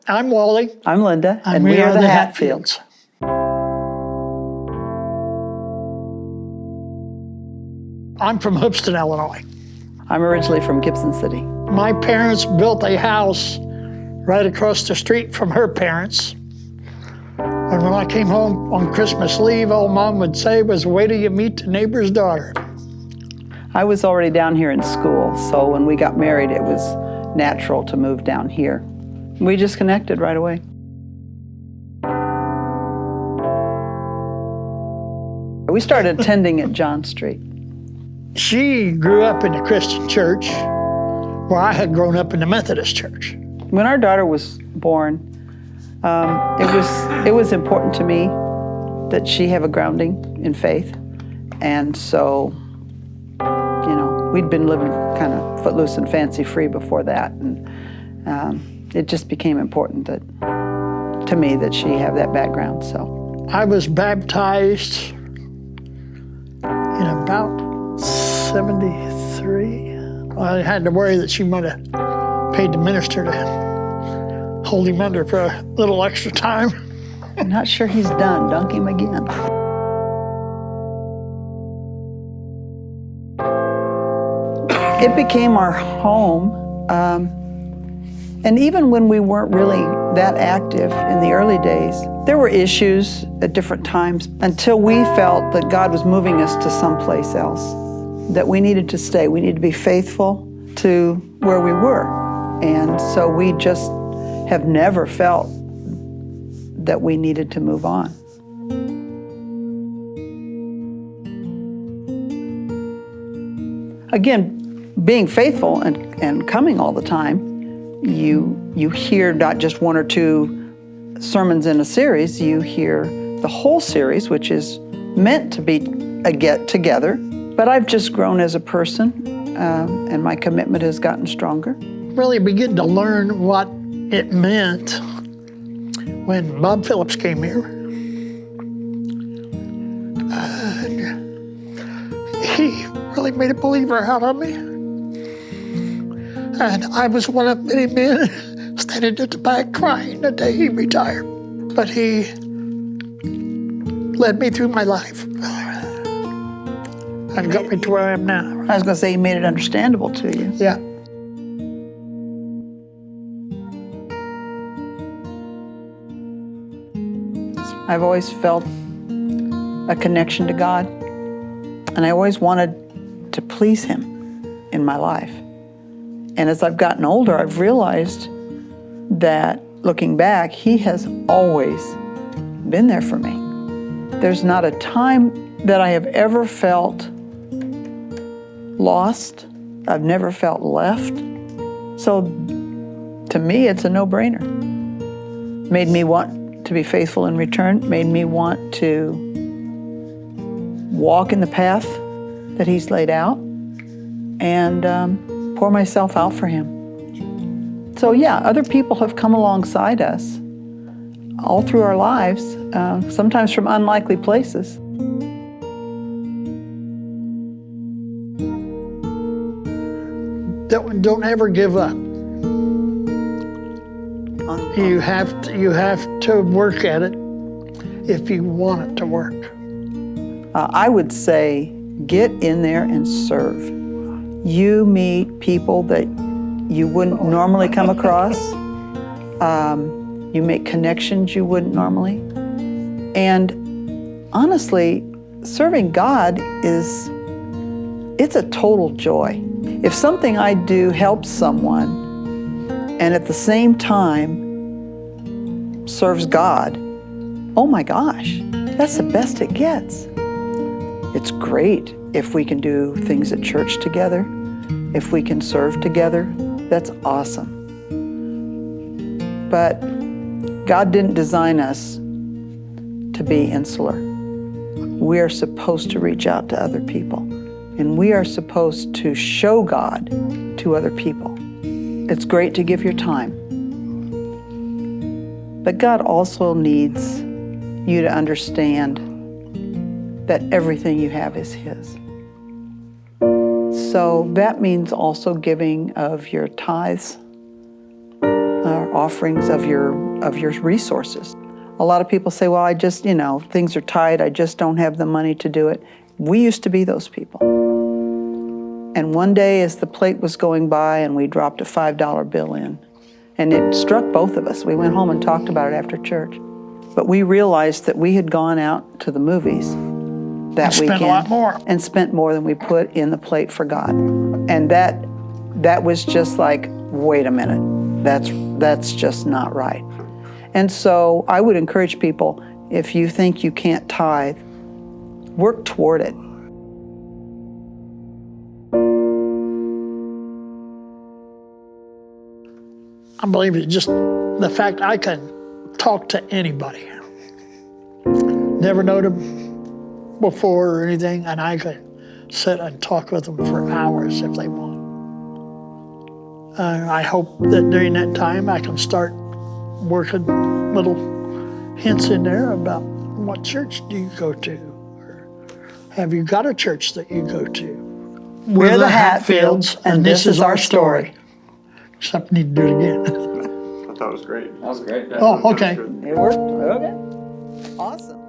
I'm Wally. I'm Linda, And and we are the Hatfields. I'm from Hoopeston, Illinois. I'm originally from Gibson City. My parents built a house right across the street from her parents. And when I came home on Christmas Eve, all Mom would say was, "Wait till you meet the neighbor's daughter." I was already down here in school, so when we got married, it was natural to move down here. We just connected right away. We started attending at John Street. She grew up in the Christian church, where I had grown up in the Methodist church. When our daughter was born, it was important to me that she have a grounding in faith. And so, we'd been living kind of footloose and fancy-free before that. And it just became important to me that she have that background. So I was baptized in about 73. I had to worry that she might have paid the minister to hold him under for a little extra time. I'm not sure he's done. Dunk him again. It became our home. And even when we weren't really that active in the early days, there were issues at different times until we felt that God was moving us to someplace else, that we needed to stay. We needed to be faithful to where we were. And so we just have never felt that we needed to move on. Again, being faithful and coming all the time, you hear not just one or two sermons in a series, you hear the whole series, which is meant to be a get together. But I've just grown as a person, and my commitment has gotten stronger. Really began to learn what it meant when Bob Phillips came here. And he really made a believer out of me. And I was one of many men standing at the back crying the day he retired. But he led me through my life and got me to where I am now. I was going to say he made it understandable to you. Yeah. I've always felt a connection to God, and I always wanted to please Him in my life. And as I've gotten older, I've realized that, looking back, He has always been there for me. There's not a time that I have ever felt lost. I've never felt left. So to me, it's a no-brainer. Made me want to be faithful in return, made me want to walk in the path that He's laid out and pour myself out for Him. So yeah, other people have come alongside us all through our lives, sometimes from unlikely places. Don't ever give up. You have to work at it if you want it to work. I would say get in there and serve. You meet people that you wouldn't normally come across. You make connections you wouldn't normally. And honestly, serving God it's a total joy. If something I do helps someone and at the same time serves God, oh my gosh, that's the best it gets. It's great if we can do things at church together, if we can serve together, that's awesome. But God didn't design us to be insular. We are supposed to reach out to other people, and we are supposed to show God to other people. It's great to give your time, but God also needs you to understand that everything you have is His. So that means also giving of your tithes, offerings of your resources. A lot of people say, well, I just, things are tight, I just don't have the money to do it. We used to be those people. And one day as the plate was going by and we dropped a $5 bill in, and it struck both of us. We went home and talked about it after church. But we realized that we had gone out to the movies that weekend. Spent a lot more. And spent more than we put in the plate for God. And that was just like, wait a minute, that's just not right. And so I would encourage people, if you think you can't tithe, work toward it. I believe it's just the fact I can talk to anybody. Never known them before or anything, and I could sit and talk with them for hours if they want. I hope that during that time I can start working little hints in there about what church do you go to? Or have you got a church that you go to? We're the Hatfields, and this is our story. Except I need to do it again. I thought it was great. That was great. Oh, okay. It worked. Okay. Awesome.